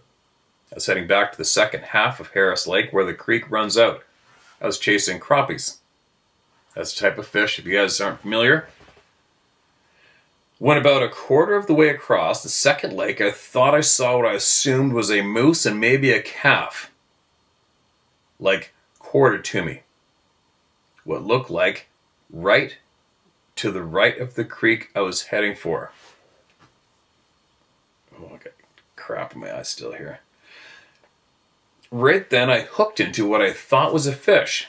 I was heading back to the second half of Harris Lake where the creek runs out. I was chasing crappies. That's a type of fish, if you guys aren't familiar. When about a quarter of the way across the second lake, I thought I saw what I assumed was a moose and maybe a calf. Like, quartered to me. What looked like right to the right of the creek I was heading for. Oh, I got crap in my eye still here. Right then, I hooked into what I thought was a fish.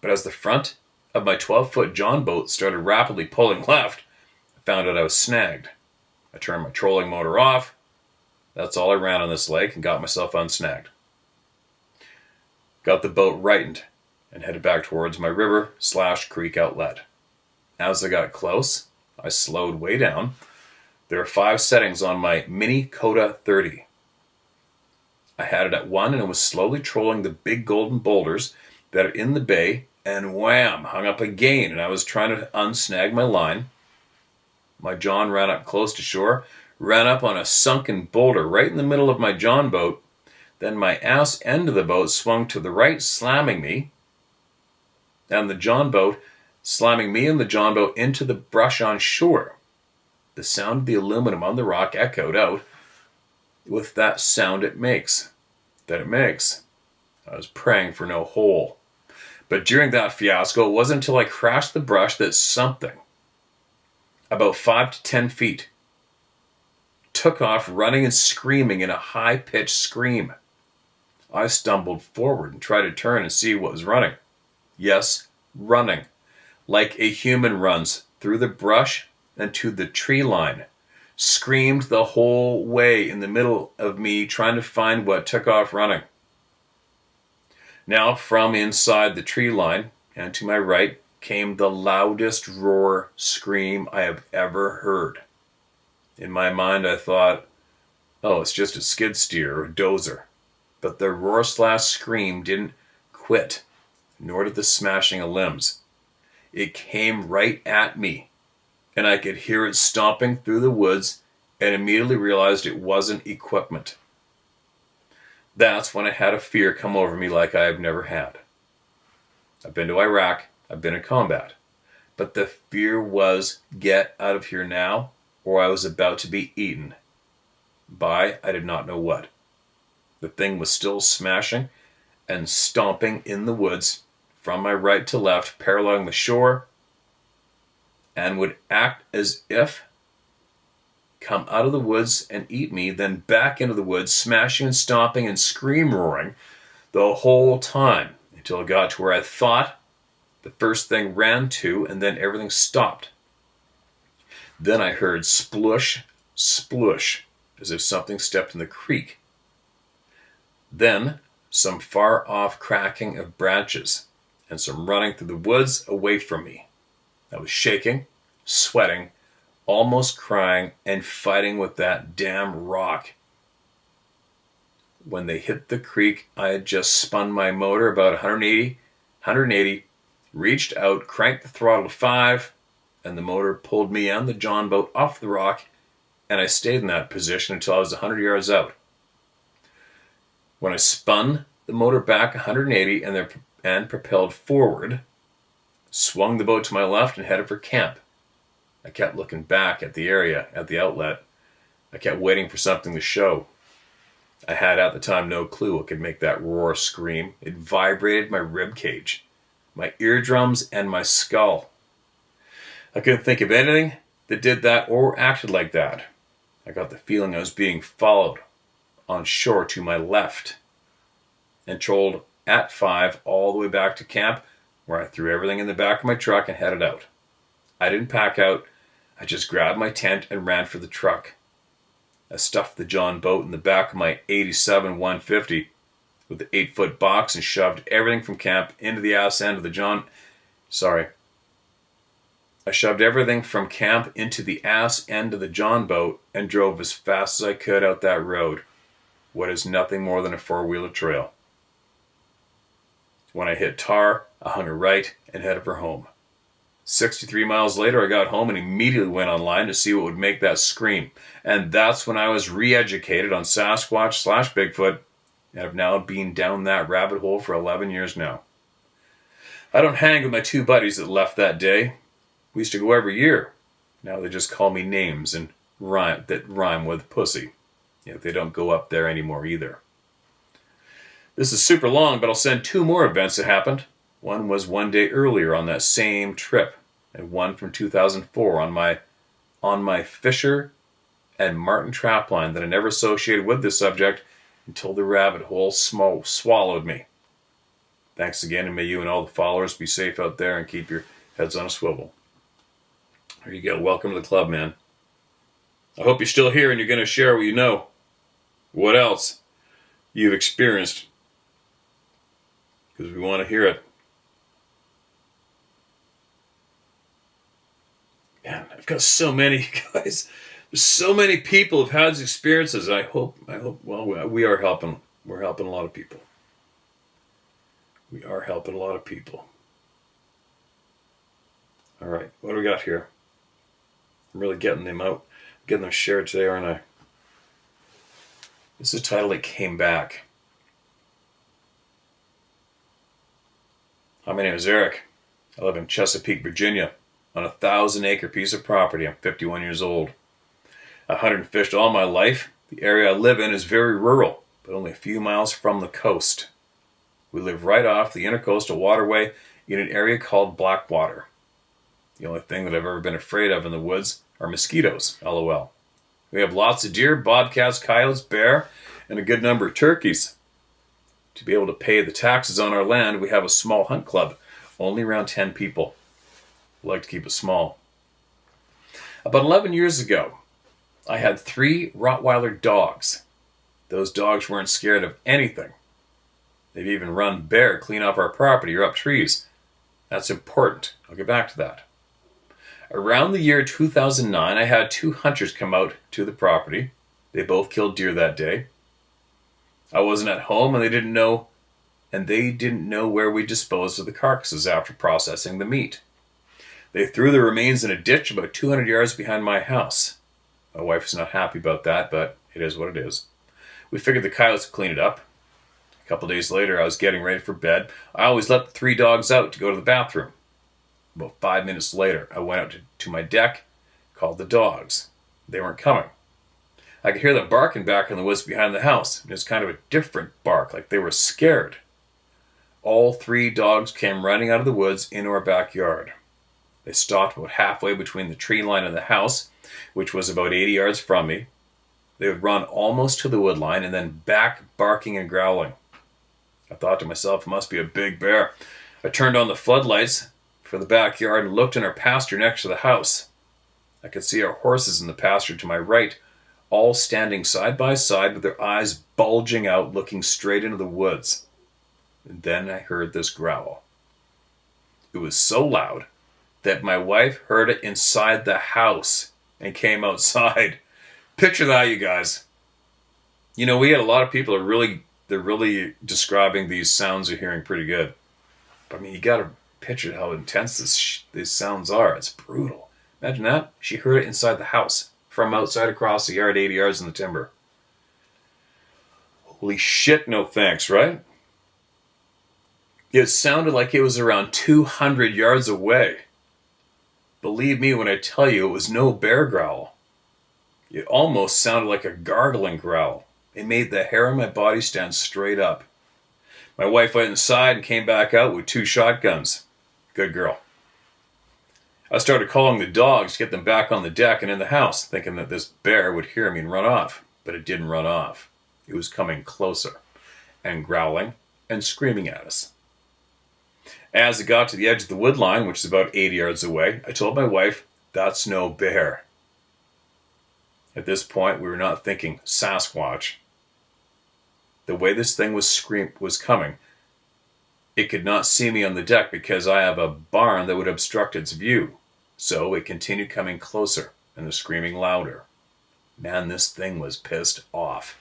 But as the front of my 12-foot John boat started rapidly pulling left, I found out I was snagged. I turned my trolling motor off. That's all I ran on this lake and got myself unsnagged. Got the boat rightened and headed back towards my river/creek outlet. As I got close, I slowed way down. There are 5 settings on my Mini Coda 30. I had it at 1 and it was slowly trolling the big golden boulders that are in the bay, and wham, hung up again, and I was trying to unsnag my line. My John ran up close to shore, ran up on a sunken boulder right in the middle of my John boat. Then my ass end of the boat swung to the right, slamming me, and the John boat slamming me and the John boat into the brush on shore. The sound of the aluminum on the rock echoed out with that sound it makes. I was praying for no hole. But during that fiasco, it wasn't until I crashed the brush that something, about 5 to 10 feet, took off running and screaming in a high-pitched scream. I stumbled forward and tried to turn and see what was running. Yes, running. Like a human runs through the brush and to the tree line. Screamed the whole way in the middle of me trying to find what took off running. Now, from inside the tree line and to my right came the loudest roar scream I have ever heard. In my mind, I thought, oh, it's just a skid steer or a dozer. But the roar/scream didn't quit, nor did the smashing of limbs. It came right at me, and I could hear it stomping through the woods and immediately realized it wasn't equipment. That's when I had a fear come over me like I have never had. I've been to Iraq, I've been in combat, but the fear was get out of here now or I was about to be eaten by I did not know what. The thing was still smashing and stomping in the woods from my right to left, paralleling the shore, and would act as if come out of the woods and eat me, then back into the woods, smashing and stomping and scream roaring the whole time until it got to where I thought the first thing ran to, and then everything stopped. Then I heard splush, splush, as if something stepped in the creek. Then some far-off cracking of branches and some running through the woods away from me. I was shaking, sweating, almost crying, and fighting with that damn rock. When they hit the creek, I had just spun my motor about 180, reached out, cranked the throttle to 5, and the motor pulled me and the John boat off the rock, and I stayed in that position until I was 100 yards out. When I spun the motor back 180 and propelled forward, swung the boat to my left and headed for camp. I kept looking back at the area, at the outlet. I kept waiting for something to show. I had at the time no clue what could make that roar scream. It vibrated my rib cage, my eardrums, and my skull. I couldn't think of anything that did that or acted like that. I got the feeling I was being followed on shore to my left and trolled at 5 all the way back to camp, where I threw everything in the back of my truck and headed out. I didn't pack out. I just grabbed my tent and ran for the truck. I stuffed the John boat in the back of my 87 150 with the 8-foot box and shoved everything from camp into the ass end of the John. I shoved everything from camp into the ass end of the John boat and drove as fast as I could out that road, what is nothing more than a 4-wheeler trail. When I hit tar, I hung a right and headed for home. 63 miles later, I got home and immediately went online to see what would make that scream. And that's when I was re-educated on Sasquatch/Bigfoot, and have now been down that rabbit hole for 11 years now. I don't hang with my 2 buddies that left that day. We used to go every year. Now they just call me names and rhyme with pussy. They don't go up there anymore either. This is super long, but I'll send 2 more events that happened. One was one day earlier on that same trip, and one from 2004 on my Fisher and Martin trapline that I never associated with this subject until the rabbit hole swallowed me. Thanks again, and may you and all the followers be safe out there and keep your heads on a swivel. There you go. Welcome to the club, man. I hope you're still here and you're going to share what you know. What else you've experienced. Because we want to hear it. Man, I've got so many guys. There's so many people who've had these experiences. I hope, well, we are helping. We're helping a lot of people. We are helping a lot of people. All right, what do we got here? I'm really getting them out, getting them shared today, aren't I? This is a title that came back. Hi, my name is Eric. I live in Chesapeake, Virginia, on a 1,000-acre piece of property. I'm 51 years old. I hunted and fished all my life. The area I live in is very rural, but only a few miles from the coast. We live right off the intercoastal waterway in an area called Blackwater. The only thing that I've ever been afraid of in the woods are mosquitoes, LOL. We have lots of deer, bobcats, coyotes, bear, and a good number of turkeys. To be able to pay the taxes on our land, we have a small hunt club, only around 10 people. We like to keep it small. About 11 years ago, I had 3 Rottweiler dogs. Those dogs weren't scared of anything. They've even run bear clean off our property or up trees. That's important. I'll get back to that. Around the year 2009, I had 2 hunters come out to the property. They both killed deer that day. I wasn't at home, and they didn't know where we disposed of the carcasses after processing the meat. They threw the remains in a ditch about 200 yards behind my house. My wife is not happy about that, but it is what it is. We figured the coyotes would clean it up. A couple days later, I was getting ready for bed. I always let the 3 dogs out to go to the bathroom. About 5 minutes later, I went out to my deck, called the dogs. They weren't coming. I could hear them barking back in the woods behind the house. It was kind of a different bark, like they were scared. All 3 dogs came running out of the woods into our backyard. They stopped about halfway between the tree line and the house, which was about 80 yards from me. They would run almost to the wood line and then back, barking and growling. I thought to myself, it must be a big bear. I turned on the floodlights for the backyard and looked in our pasture next to the house. I could see our horses in the pasture to my right, all standing side by side with their eyes bulging out, looking straight into the woods. And then I heard this growl. It was so loud that my wife heard it inside the house and came outside. Picture that, you guys. You know, we had a lot of people they're really describing these sounds they're hearing pretty good. But I mean, you got to picture how intense these sounds are. It's brutal. Imagine that. She heard it inside the house, from outside across the yard, 80 yards in the timber. Holy shit, no thanks, right? It sounded like it was around 200 yards away. Believe me when I tell you, it was no bear growl. It almost sounded like a gargling growl. It made the hair on my body stand straight up. My wife went inside and came back out with 2 shotguns. Good girl. I started calling the dogs to get them back on the deck and in the house, thinking that this bear would hear me and run off. But it didn't run off. It was coming closer and growling and screaming at us. As it got to the edge of the wood line, which is about 80 yards away, I told my wife, that's no bear. At this point, we were not thinking Sasquatch. The way this thing was coming, it could not see me on the deck because I have a barn that would obstruct its view. So it continued coming closer and the screaming louder. Man, this thing was pissed off.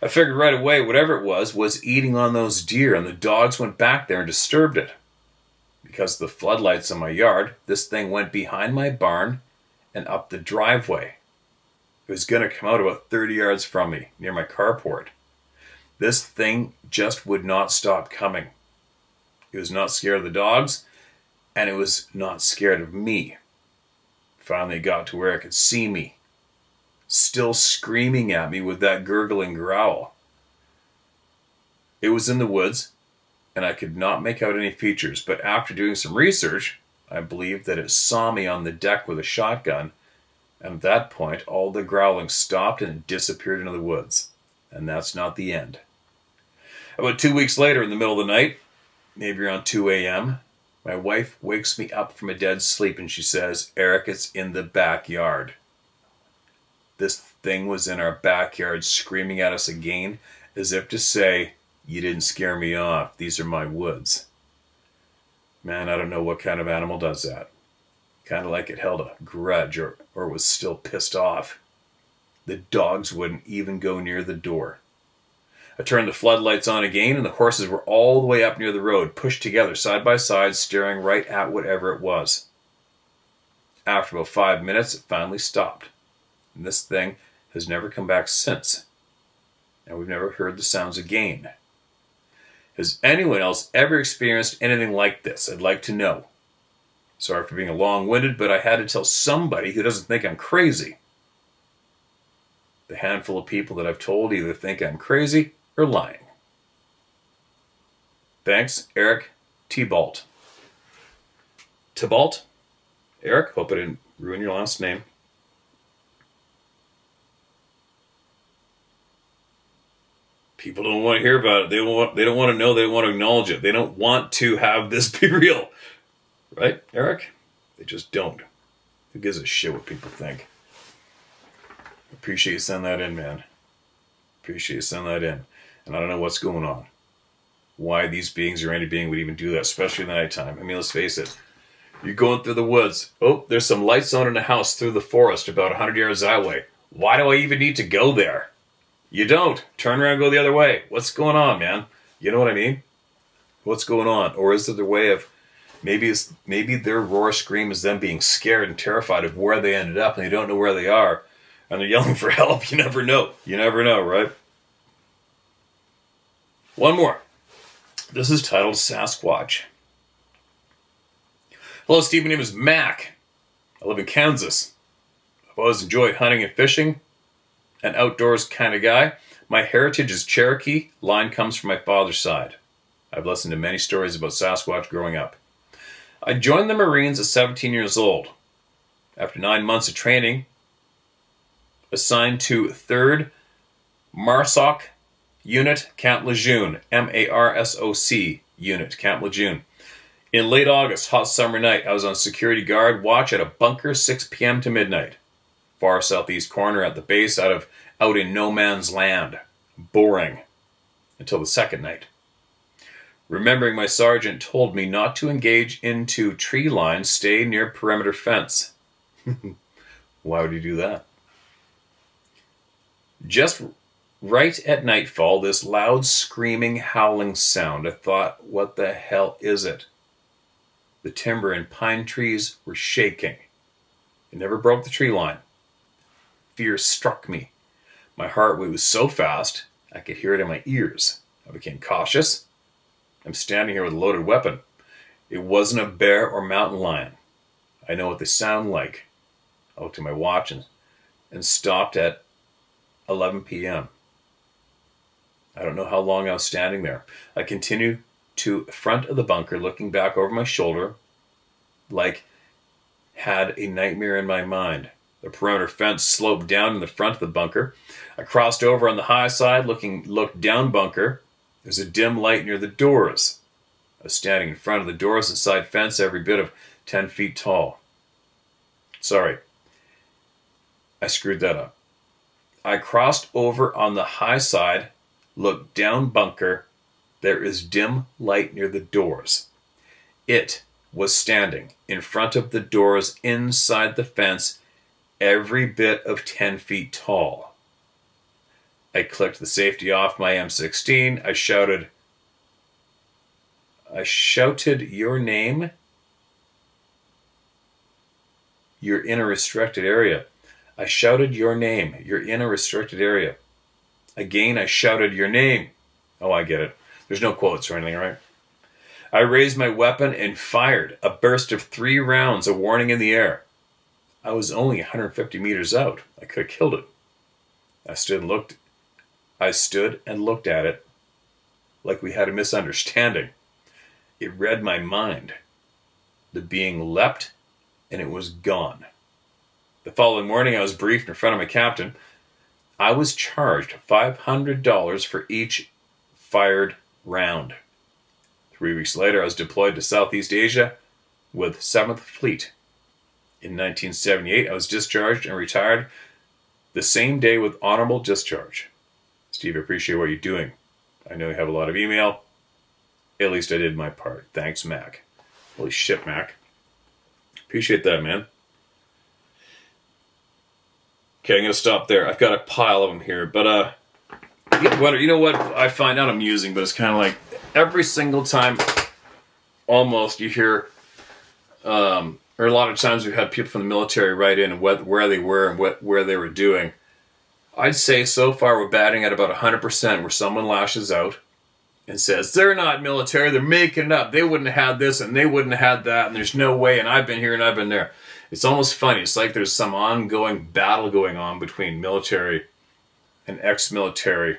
I figured right away whatever it was eating on those deer, and the dogs went back there and disturbed it. Because of the floodlights in my yard, this thing went behind my barn and up the driveway. It was going to come out about 30 yards from me, near my carport. This thing just would not stop coming. It was not scared of the dogs, and it was not scared of me. Finally, it got to where it could see me, still screaming at me with that gurgling growl. It was in the woods, and I could not make out any features, but after doing some research, I believed that it saw me on the deck with a shotgun, and at that point, all the growling stopped and it disappeared into the woods. And that's not the end. About 2 weeks later, in the middle of the night, maybe around 2 a.m., my wife wakes me up from a dead sleep and she says, Eric, it's in the backyard. This thing was in our backyard screaming at us again, as if to say, you didn't scare me off. These are my woods. Man, I don't know what kind of animal does that. Kind of like it held a grudge or was still pissed off. The dogs wouldn't even go near the door. I turned the floodlights on again, and the horses were all the way up near the road, pushed together side by side, staring right at whatever it was. After about 5 minutes, it finally stopped. And this thing has never come back since. And we've never heard the sounds again. Has anyone else ever experienced anything like this? I'd like to know. Sorry for being long-winded, but I had to tell somebody who doesn't think I'm crazy. The handful of people that I've told either think I'm crazy or lying. Thanks, Eric Tybalt. Tybalt? Eric, hope I didn't ruin your last name. People don't want to hear about it. They don't want to know. They don't want to acknowledge it. They don't want to have this be real. Right, Eric? They just don't. Who gives a shit what people think? Appreciate you sending that in, man. Appreciate you sending that in. And I don't know what's going on. Why these beings or any being would even do that, especially in the nighttime. I mean, let's face it. You're going through the woods. Oh, there's some lights on in a house through the forest about 100 yards that way. Why do I even need to go there? You don't. Turn around and go the other way. What's going on, man? You know what I mean? What's going on? Or is it the way of maybe their roar scream is them being scared and terrified of where they ended up and they don't know where they are and they're yelling for help. You never know. You never know, right? One more. This is titled Sasquatch. Hello, Steve. My name is Mac. I live in Kansas. I've always enjoyed hunting and fishing. An outdoors kind of guy. My heritage is Cherokee. Line comes from my father's side. I've listened to many stories about Sasquatch growing up. I joined the Marines at 17 years old. After 9 months of training, assigned to 3rd MARSOC Unit, Camp Lejeune, MARSOC Unit, Camp Lejeune. In late August, hot summer night, I was on security guard watch at a bunker 6 p.m. to midnight. Far southeast corner at the base out in no man's land. Boring. Until the second night. Remembering my sergeant told me not to engage into tree lines, stay near perimeter fence. Why would he do that? Just right at nightfall, this loud screaming, howling sound. I thought, what the hell is it? The timber and pine trees were shaking. It never broke the tree line. Fear struck me. My heart rate was so fast, I could hear it in my ears. I became cautious. I'm standing here with a loaded weapon. It wasn't a bear or mountain lion. I know what they sound like. I looked at my watch and stopped at 11 p.m. I don't know how long I was standing there. I continued to front of the bunker, looking back over my shoulder, like had a nightmare in my mind. The perimeter fence sloped down in the front of the bunker. I crossed over on the high side, looked down bunker. There's a dim light near the doors. I was standing in front of the doors and side fence, every bit of 10 feet tall. Sorry, I screwed that up. I crossed over on the high side, looked down bunker. There is dim light near the doors. It was standing in front of the doors inside the fence, every bit of 10 feet tall. I clicked the safety off my M16. I shouted your name. You're in a restricted area. I shouted your name. You're in a restricted area. Again, I shouted your name. Oh, I get it. There's no quotes or anything, right? I raised my weapon and fired. A burst of 3 rounds, a warning in the air. I was only 150 meters out. I could have killed it. I stood and looked at it like we had a misunderstanding. It read my mind. The being leapt and it was gone. The following morning, I was briefed in front of my captain. I was charged $500 for each fired round. 3 weeks later, I was deployed to Southeast Asia with 7th Fleet. In 1978, I was discharged and retired the same day with honorable discharge. Steve, I appreciate what you're doing. I know you have a lot of email. At least I did my part. Thanks, Mac. Holy shit, Mac. Appreciate that, man. Okay, I'm going to stop there. I've got a pile of them here. But, you know what I find out amusing, but it's kind of like every single time almost you hear, or a lot of times we've had people from the military write in and where they were and where they were doing. I'd say so far we're batting at about 100% where someone lashes out and says, they're not military, they're making it up. They wouldn't have had this and they wouldn't have had that and there's no way and I've been here and I've been there. It's almost funny. It's like there's some ongoing battle going on between military and ex-military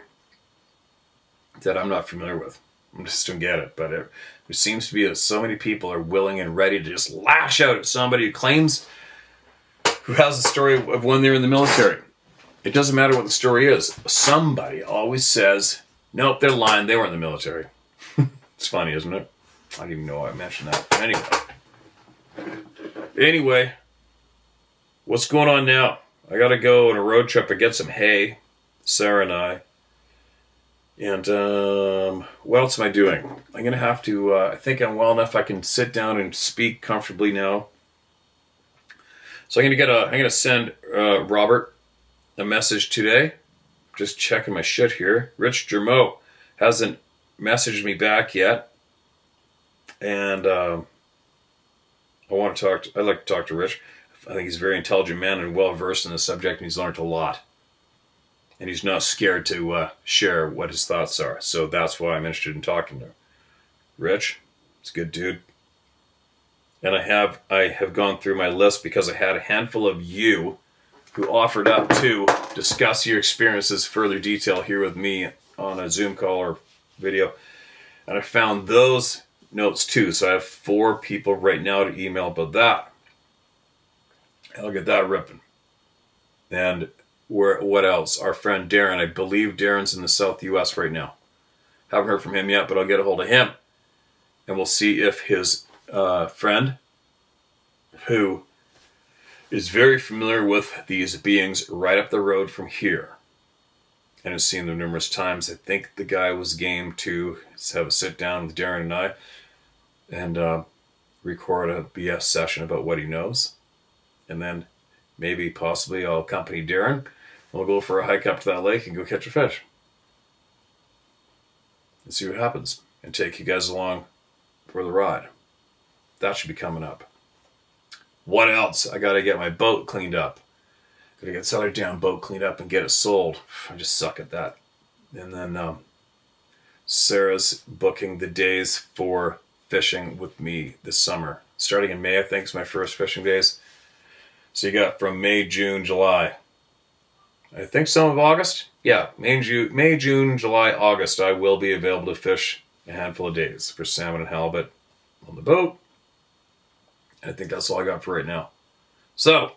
that I'm not familiar with. I just don't get it. But there seems to be so many people are willing and ready to just lash out at somebody who has a story of when they're in the military. It doesn't matter what the story is. Somebody always says, nope, they're lying. They were in the military. It's funny, isn't it? I don't even know why I mentioned that. Anyway, what's going on now? I got to go on a road trip and get some hay, Sarah and I. And what else am I doing? I'm going to have to, I think I'm well enough I can sit down and speak comfortably now. So I'm going to send Robert a message today. Just checking my shit here. Rich Germeau hasn't messaged me back yet. And I'd like to talk to Rich. I think he's a very intelligent man and well versed in the subject, and he's learned a lot. And he's not scared to share what his thoughts are. So that's why I'm interested in talking to him. Rich, it's a good dude. And I have gone through my list because I had a handful of you who offered up to discuss your experiences further detail here with me on a Zoom call or video. And I found those notes too. So I have 4 people right now to email about that. I'll get that ripping. And what else? Our friend Darren. I believe Darren's in the South US right now. Haven't heard from him yet, but I'll get a hold of him. And we'll see if his friend, who is very familiar with these beings right up the road from here and has seen them numerous times. I think the guy was game to have a sit down with Darren and I and record a BS session about what he knows. And then maybe possibly I'll accompany Darren. We'll go for a hike up to that lake and go catch a fish. And see what happens. And take you guys along for the ride. That should be coming up. What else? I gotta get my boat cleaned up. Gotta get this other damn boat cleaned up and get it sold. I just suck at that. And then Sarah's booking the days for fishing with me this summer. Starting in May, I think, is my first fishing days. So you got from May, June, July. I think some of August. Yeah, May, June, July, August. I will be available to fish a handful of days for salmon and halibut on the boat. I think that's all I got for right now. So,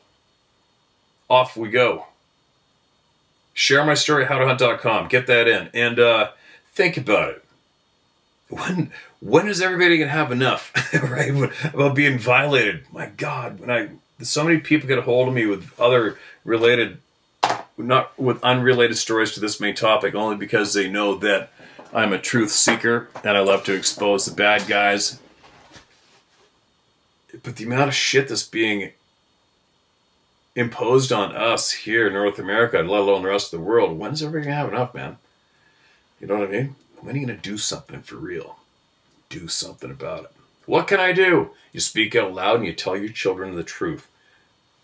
off we go. Share my story at howtohunt.com. Get that in. And think about it. When is everybody going to have enough? Right? About being violated. My God, so many people get a hold of me with not with unrelated stories to this main topic, only because they know that I'm a truth seeker and I love to expose the bad guys. But the amount of shit that's being imposed on us here in North America, let alone the rest of the world, when's everybody going to have enough, man? You know what I mean? When are you going to do something for real? Do something about it. What can I do? You speak out loud and you tell your children the truth.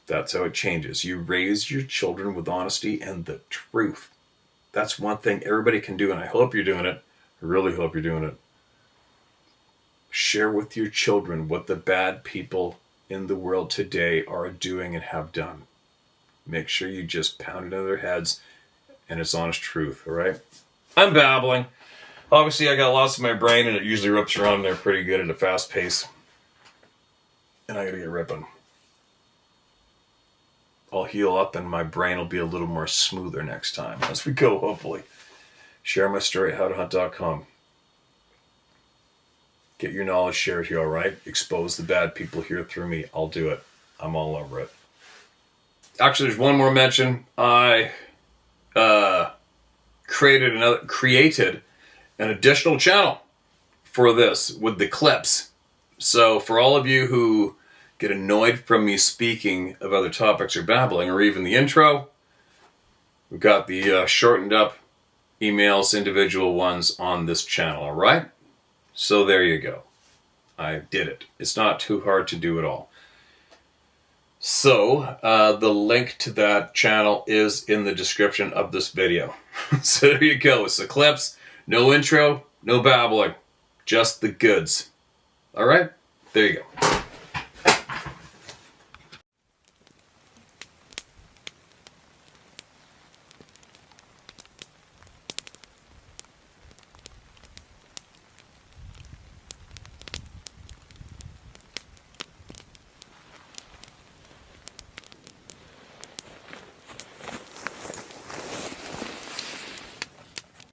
That's how it changes. You raise your children with honesty and the truth. That's one thing everybody can do, and I hope you're doing it. I really hope you're doing it. Share with your children what the bad people in the world today are doing and have done. Make sure you just pound it into their heads, and it's honest truth, all right? I'm babbling. Obviously, I got lots in my brain, and it usually rips around there pretty good at a fast pace. And I gotta get ripping. I'll heal up, and my brain will be a little more smoother next time as we go, hopefully. Share my story at howtohunt.com. Get your knowledge shared here, all right? Expose the bad people here through me. I'll do it. I'm all over it. Actually, there's one more mention. I created an additional channel for this with the clips. So for all of you who get annoyed from me speaking of other topics or babbling, or even the intro, we've got the shortened up emails, individual ones on this channel, all right? So there you go. I did it. It's not too hard to do at all. So the link to that channel is in the description of this video. So there you go. It's the clips. No intro, no babbling. Just the goods. All right? There you go.